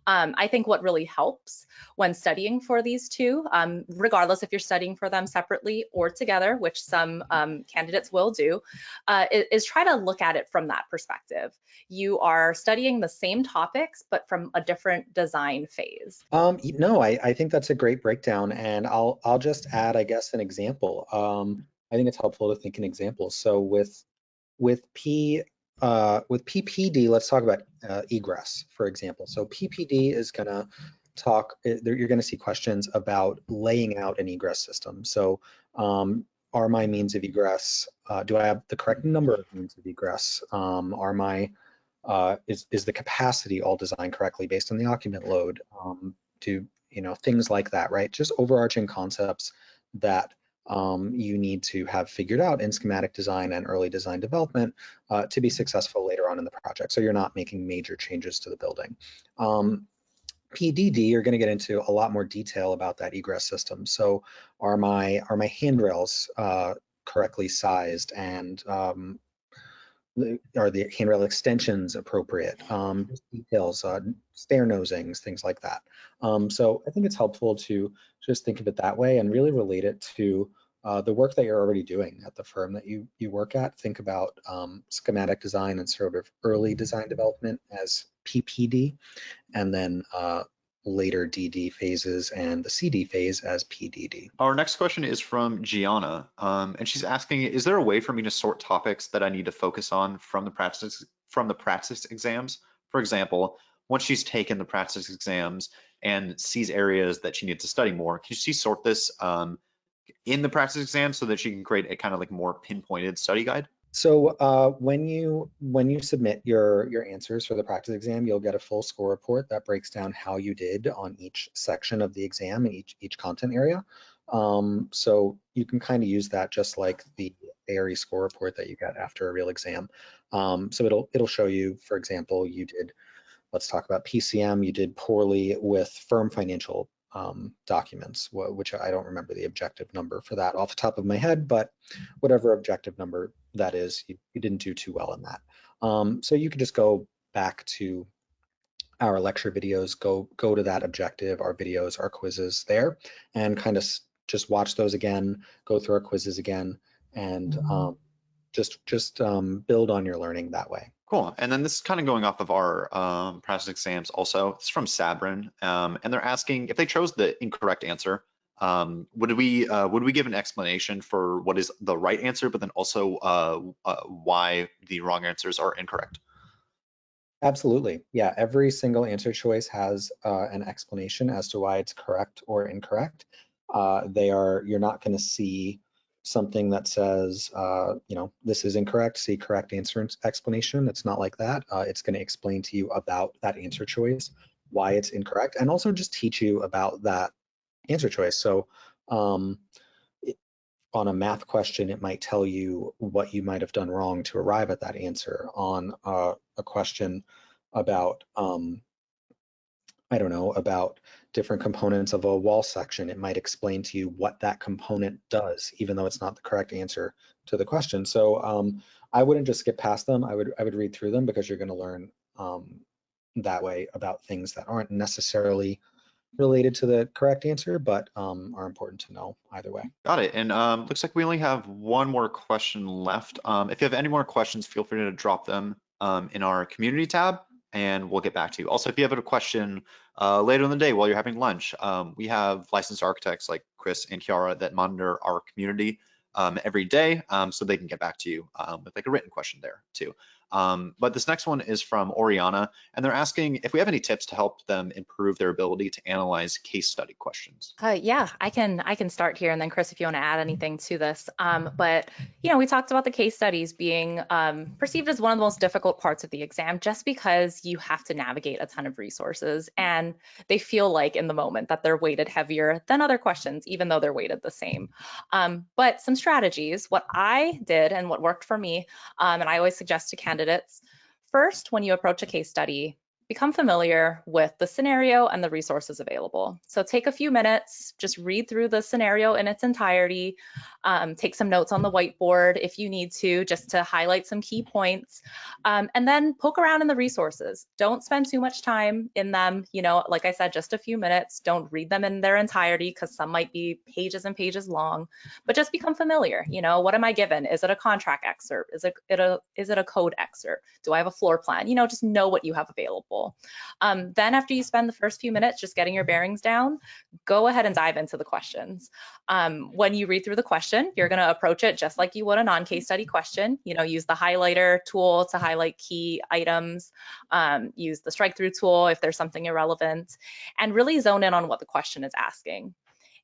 I think what really helps when studying for these two, regardless if you're studying for them separately or together, which some candidates will do, is try to look at it from that perspective. You are studying the same topics, but from a different design phase. No, I think that's a great breakdown, and I'll just add, I guess, an example. I think it's helpful to think in examples. So with PPD, let's talk about egress, for example. So PPD is going to talk, you're going to see questions about laying out an egress system. So are my means of egress, do I have the correct number of means of egress? Is the capacity all designed correctly based on the occupant load? Things like that, right? Just overarching concepts that you need to have figured out in schematic design and early design development to be successful later on in the project. So you're not making major changes to the building. PDD, you're going to get into a lot more detail about that egress system. So are my handrails correctly sized, and are the handrail extensions appropriate? Just details, stair nosings, things like that. So I think it's helpful to just think of it that way and really relate it to the work that you're already doing at the firm that you work at. Think about schematic design and sort of early design development as PPD, and then later DD phases and the CD phase as PDD. Our next question is from Gianna, and she's asking, is there a way for me to sort topics that I need to focus on from the practice exams? For example, once she's taken the practice exams and sees areas that she needs to study more, can she sort this in the practice exam so that she can create a kind of like more pinpointed study guide? So when you submit your answers for the practice exam, you'll get a full score report that breaks down how you did on each section of the exam and each content area. So you can kind of use that just like the ARE score report that you get after a real exam. So it'll show you, for example, you did, let's talk about PCM, you did poorly with firm financial documents, which I don't remember the objective number for that off the top of my head, but whatever objective number that is, you didn't do too well in that. So you could just go back to our lecture videos, go to that objective, our videos, our quizzes there, and kind of just watch those again, go through our quizzes again, and just build on your learning that way. Cool. And then this is kind of going off of our practice exams also. It's from Sabrin, and they're asking if they chose the incorrect answer, would we give an explanation for what is the right answer, but then also why the wrong answers are incorrect? Absolutely. Yeah, every single answer choice has an explanation as to why it's correct or incorrect. You're not going to see something that says, this is incorrect, see correct answer explanation. It's not like that. It's going to explain to you about that answer choice, why it's incorrect, and also just teach you about that answer choice. So on a math question, it might tell you what you might have done wrong to arrive at that answer. On a question about, I don't know, about different components of a wall section, it might explain to you what that component does, even though it's not the correct answer to the question. So I wouldn't just skip past them. I would read through them, because you're going to learn that way about things that aren't necessarily related to the correct answer, but are important to know either way. Got it. And looks like we only have one more question left. If you have any more questions, feel free to drop them in our community tab, and we'll get back to you. Also, if you have a question later in the day while you're having lunch, we have licensed architects like Chris and Kiara that monitor our community every day, so they can get back to you with like a written question there too. But this next one is from Oriana, and they're asking if we have any tips to help them improve their ability to analyze case study questions. Yeah, I can start here, and then Chris, if you want to add anything to this. But we talked about the case studies being perceived as one of the most difficult parts of the exam, just because you have to navigate a ton of resources, and they feel like in the moment that they're weighted heavier than other questions, even though they're weighted the same. But some strategies, what I did and what worked for me, and I always suggest to candidates, first, when you approach a case study, become familiar with the scenario and the resources available. So take a few minutes, just read through the scenario in its entirety, Take some notes on the whiteboard if you need to, just to highlight some key points. And then poke around in the resources. Don't spend too much time in them. You know, like I said, just a few minutes. Don't read them in their entirety because some might be pages and pages long, but just become familiar. You know, what am I given? Is it a contract excerpt? Is it a code excerpt? Do I have a floor plan? You know, just know what you have available. Then after you spend the first few minutes just getting your bearings down, go ahead and dive into the questions. When you read through the question, you're going to approach it just like you would a non-case study question. You know, use the highlighter tool to highlight key items, use the strike through tool if there's something irrelevant, and really zone in on what the question is asking.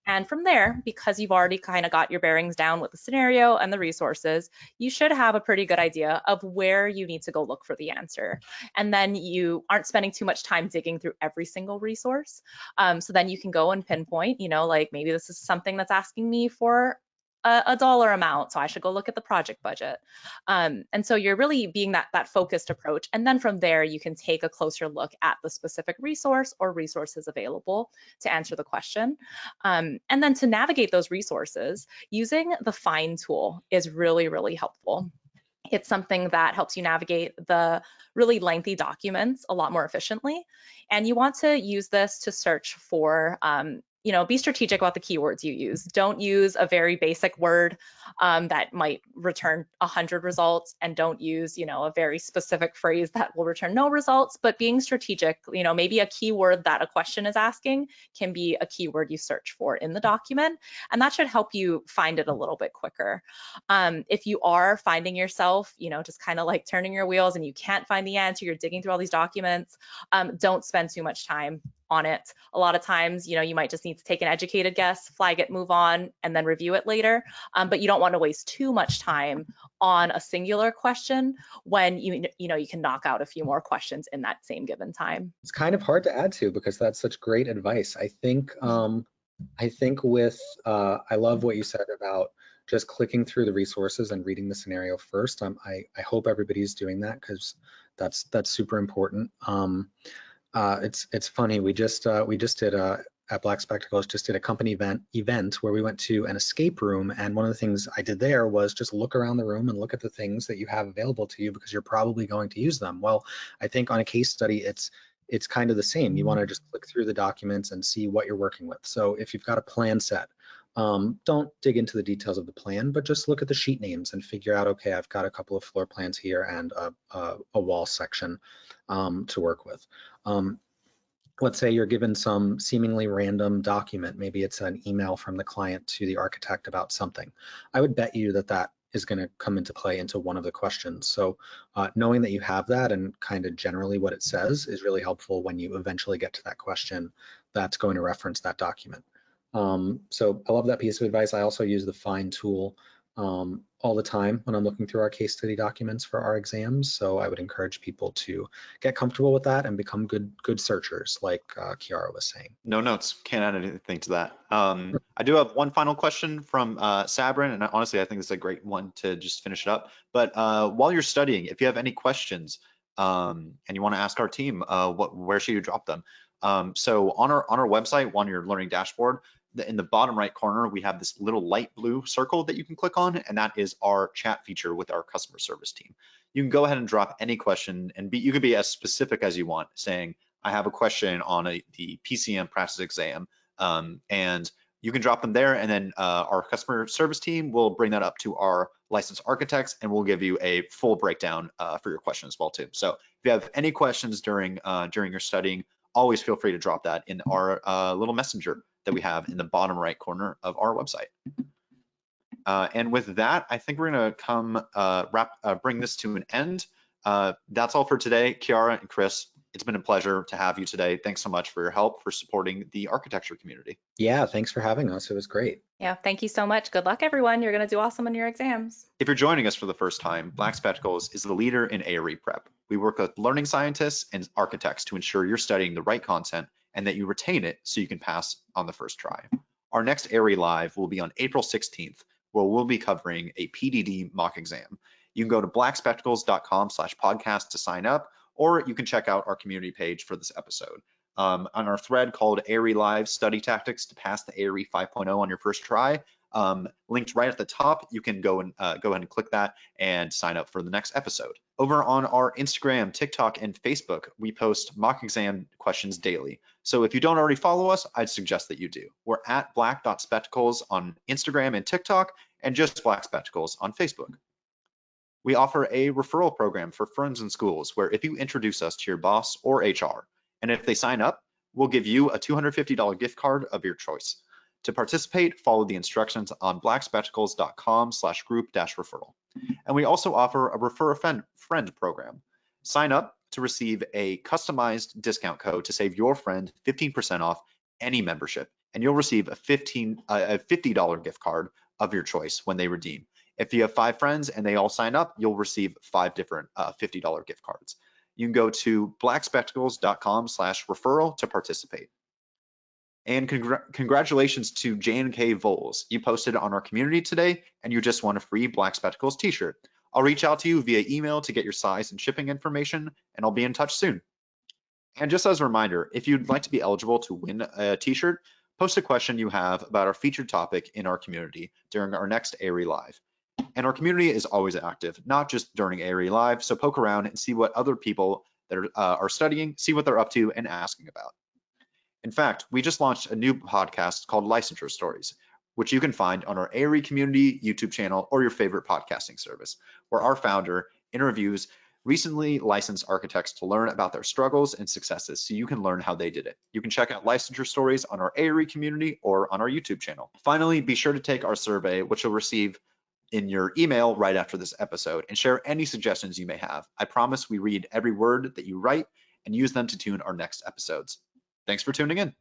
And from there, because you've already kind of got your bearings down with the scenario and the resources, you should have a pretty good idea of where you need to go look for the answer. And then you aren't spending too much time digging through every single resource. So then you can go and pinpoint, you know, like maybe this is something that's asking me for a dollar amount, so I should go look at the project budget. And so you're really being that focused approach. And then from there, you can take a closer look at the specific resource or resources available to answer the question. And then to navigate those resources, using the find tool is really, really helpful. It's something that helps you navigate the really lengthy documents a lot more efficiently. And you want to use this to search for you know, be strategic about the keywords you use. Don't use a very basic word that might return 100 results, and don't use, you know, a very specific phrase that will return no results, but being strategic, you know, maybe a keyword that a question is asking can be a keyword you search for in the document, and that should help you find it a little bit quicker. If you are finding yourself, you know, just kind of like turning your wheels and you can't find the answer, you're digging through all these documents, don't spend too much time on it. A lot of times, you know, you might just need to take an educated guess, flag it, move on, and then review it later. But you don't want to waste too much time on a singular question when you know you can knock out a few more questions in that same given time. It's kind of hard to add to because that's such great advice. I think with I love what you said about just clicking through the resources and reading the scenario first. I hope everybody's doing that because that's super important. It's funny. We just did at Black Spectacles just did a company event where we went to an escape room, and one of the things I did there was just look around the room and look at the things that you have available to you because you're probably going to use them. Well, I think on a case study, it's kind of the same. You want to just click through the documents and see what you're working with. So if you've got a plan set, don't dig into the details of the plan, but just look at the sheet names and figure out, okay, I've got a couple of floor plans here and a wall section to work with. Let's say you're given some seemingly random document. Maybe it's an email from the client to the architect about something. I would bet you that is going to come into play into one of the questions. So knowing that you have that and kind of generally what it says is really helpful when you eventually get to that question that's going to reference that document. So I love that piece of advice. I also use the find tool all the time when I'm looking through our case study documents for our exams. So I would encourage people to get comfortable with that and become good searchers, like Kiara was saying. No notes, can't add anything to that. I do have one final question from Sabrin, and honestly, I think this is a great one to just finish it up. But while you're studying, if you have any questions and you want to ask our team, where should you drop them? So on our website, on your learning dashboard, in the bottom right corner, we have this little light blue circle that you can click on, and that is our chat feature with our customer service team. You can go ahead and drop any question, and you can be as specific as you want, saying, I have a question on the PCM practice exam, and you can drop them there, and then our customer service team will bring that up to our licensed architects, and we'll give you a full breakdown for your question as well too. So if you have any questions during your studying, always feel free to drop that in our little messenger that we have in the bottom right corner of our website. And with that, I think we're gonna come bring this to an end. That's all for today. Kiara and Chris, it's been a pleasure to have you today. Thanks so much for your help for supporting the architecture community. Yeah, thanks for having us. It was great. Yeah, thank you so much. Good luck, everyone. You're gonna do awesome in your exams. If you're joining us for the first time, Black Spectacles is the leader in ARE prep. We work with learning scientists and architects to ensure you're studying the right content and that you retain it so you can pass on the first try. Our next ARE Live will be on April 16th, where we'll be covering a PDD mock exam. You can go to blackspectacles.com/podcast to sign up, or you can check out our community page for this episode. On our thread called ARE Live Study Tactics to Pass the ARE 5.0 on Your First Try, linked right at the top. You can go ahead and click that and sign up for the next episode. Over on our Instagram, TikTok, and Facebook, we post mock exam questions daily. So if you don't already follow us, I'd suggest that you do. We're at black.spectacles on Instagram and TikTok, and just Black Spectacles on Facebook. We offer a referral program for firms and schools where if you introduce us to your boss or HR, and if they sign up, we'll give you a $250 gift card of your choice. To participate, follow the instructions on blackspectacles.com/group-referral. And we also offer a refer a friend program. Sign up to receive a customized discount code to save your friend 15% off any membership, and you'll receive a $50 gift card of your choice when they redeem. If you have 5 friends and they all sign up, you'll receive 5 different $50 gift cards. You can go to blackspectacles.com/referral to participate. And congratulations to J&K Voles. You posted on our community today and you just won a free Black Spectacles t-shirt. I'll reach out to you via email to get your size and shipping information, and I'll be in touch soon. And just as a reminder, if you'd like to be eligible to win a t-shirt, post a question you have about our featured topic in our community during our next ARE Live. And our community is always active, not just during ARE Live, so poke around and see what other people that are studying, see what they're up to and asking about. In fact, we just launched a new podcast called Licensure Stories, which you can find on our ARE community YouTube channel or your favorite podcasting service, where our founder interviews recently licensed architects to learn about their struggles and successes so you can learn how they did it. You can check out Licensure Stories on our ARE community or on our YouTube channel. Finally, be sure to take our survey, which you'll receive in your email right after this episode, and share any suggestions you may have. I promise we read every word that you write and use them to tune our next episodes. Thanks for tuning in.